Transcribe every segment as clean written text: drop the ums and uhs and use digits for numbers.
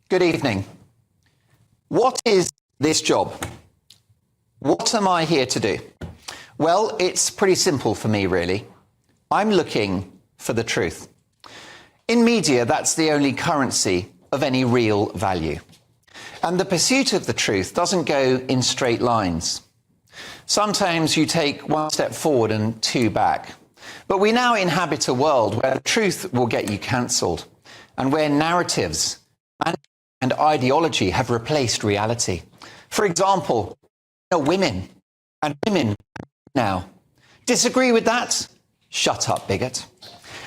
Good evening. What is this job? What am I here to do? Well, it's pretty simple for me, really. I'm looking for the truth. In media, that's the only currency of any real value. And the pursuit of the truth doesn't go in straight lines. Sometimes you take one step forward and two back. But we now inhabit a world where the truth will get you cancelled, and where narratives and ideology have replaced reality. For example, women now. Disagree with that? Shut up, bigot.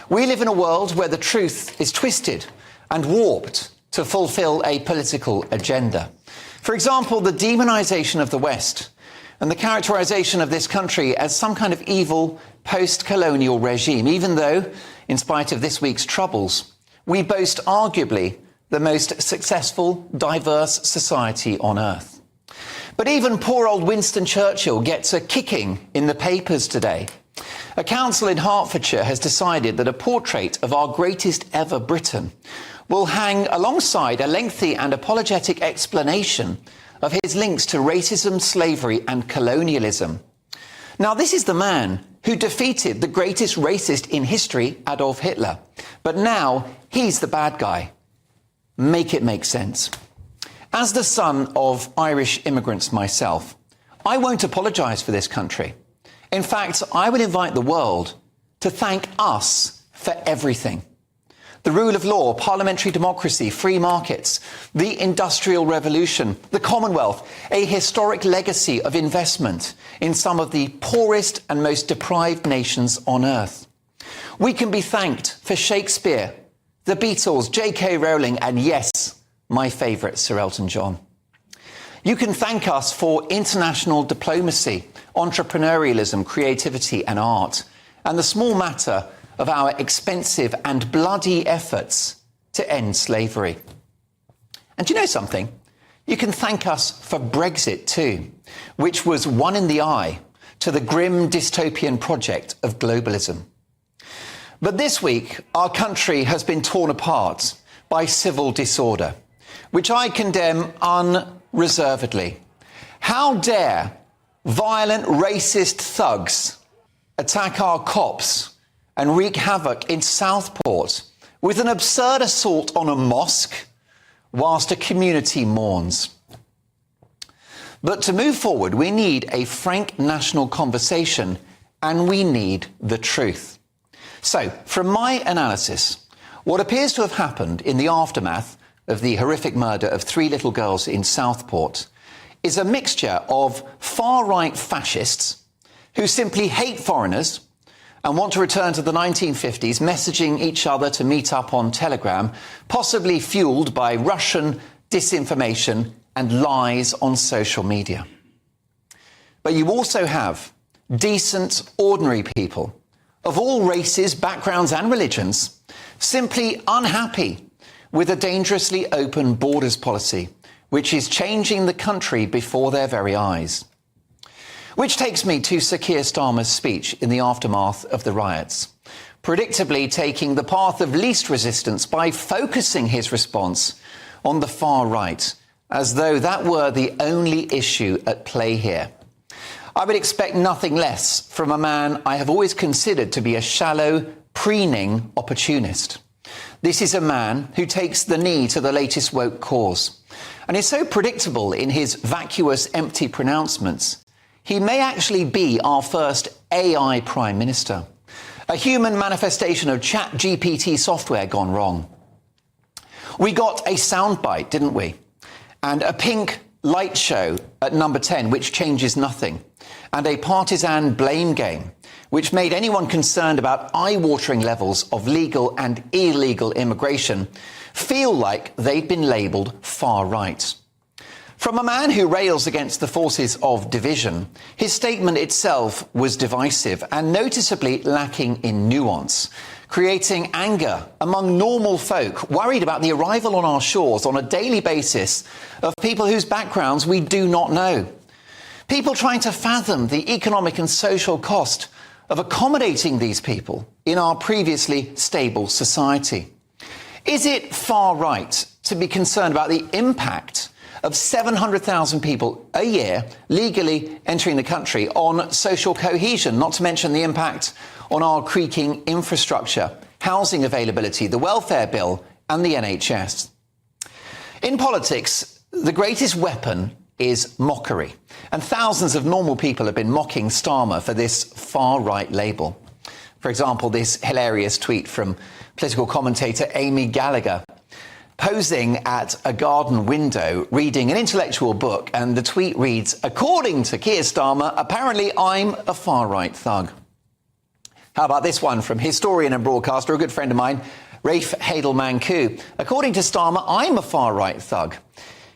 We live in a world where the truth is twisted and warped to fulfill a political agenda. For example, the demonization of the West and the characterization of this country as some kind of evil post-colonial regime, even though, in spite of this week's troubles, we boast arguably the most successful, diverse society on earth. But even poor old Winston Churchill gets a kicking in the papers today. A council in Hertfordshire has decided that a portrait of our greatest ever Briton will hang alongside a lengthy and apologetic explanation of his links to racism, slavery and colonialism. Now, this is the man who defeated the greatest racist in history, Adolf Hitler. But now he's the bad guy. Make it make sense. As the son of Irish immigrants myself, I won't apologise for this country. In fact, I would invite the world to thank us for everything. The rule of law, parliamentary democracy, free markets, the Industrial Revolution, the Commonwealth, a historic legacy of investment in some of the poorest and most deprived nations on earth. We can be thanked for Shakespeare, the Beatles, J.K. Rowling, and yes, my favourite, Sir Elton John. You can thank us for international diplomacy, entrepreneurialism, creativity and art, and the small matter of our expensive and bloody efforts to end slavery. And do you know something? You can thank us for Brexit too, which was one in the eye to the grim dystopian project of globalism. But this week, our country has been torn apart by civil disorder, which I condemn unreservedly. How dare violent racist thugs attack our cops and wreak havoc in Southport with an absurd assault on a mosque whilst a community mourns. But to move forward, we need a frank national conversation and we need the truth. So, from my analysis, what appears to have happened in the aftermath of the horrific murder of 3 little girls in Southport is a mixture of far-right fascists who simply hate foreigners and want to return to the 1950s, messaging each other to meet up on Telegram, possibly fueled by Russian disinformation and lies on social media. But you also have decent, ordinary people of all races, backgrounds and religions simply unhappy with a dangerously open borders policy, which is changing the country before their very eyes. Which takes me to Sir Keir Starmer's speech in the aftermath of the riots, predictably taking the path of least resistance by focusing his response on the far right, as though that were the only issue at play here. I would expect nothing less from a man I have always considered to be a shallow, preening opportunist. This is a man who takes the knee to the latest woke cause and is so predictable in his vacuous, empty pronouncements. He may actually be our first AI Prime Minister, a human manifestation of ChatGPT software gone wrong. We got a soundbite, didn't we? And a pink light show at number 10, which changes nothing, and a partisan blame game, which made anyone concerned about eye-watering levels of legal and illegal immigration feel like they'd been labelled far-right. From a man who rails against the forces of division, his statement itself was divisive and noticeably lacking in nuance, creating anger among normal folk worried about the arrival on our shores on a daily basis of people whose backgrounds we do not know. People trying to fathom the economic and social cost of accommodating these people in our previously stable society. Is it far right to be concerned about the impact of 700,000 people a year legally entering the country on social cohesion, not to mention the impact on our creaking infrastructure, housing availability, the welfare bill and the NHS. In politics, the greatest weapon is mockery, and thousands of normal people have been mocking Starmer for this far-right label. For example, this hilarious tweet from political commentator Amy Gallagher, posing at a garden window, reading an intellectual book, and the tweet reads, "According to Keir Starmer, apparently I'm a far-right thug." How about this one from historian and broadcaster, a good friend of mine, Rafe Hadel-Manku. "According to Starmer, I'm a far-right thug.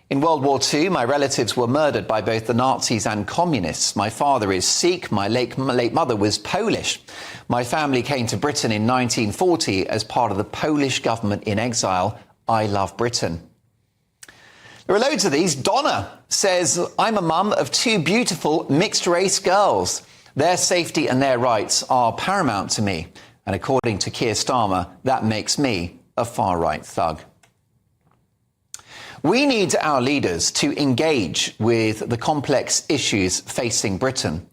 In World War II, my relatives were murdered by both the Nazis and communists. My father is Sikh. My late mother was Polish. My family came to Britain in 1940 as part of the Polish government in exile. I love Britain." There are loads of these. Donna says, "I'm a mum of two beautiful mixed-race girls. Their safety and their rights are paramount to me. And according to Keir Starmer, that makes me a far-right thug." We need our leaders to engage with the complex issues facing Britain.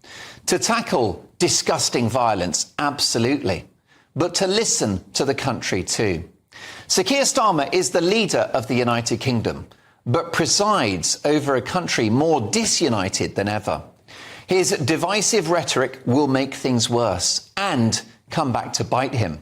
To tackle disgusting violence, absolutely. But to listen to the country too. So Keir Starmer is the leader of the United Kingdom, but presides over a country more disunited than ever. His divisive rhetoric will make things worse and come back to bite him.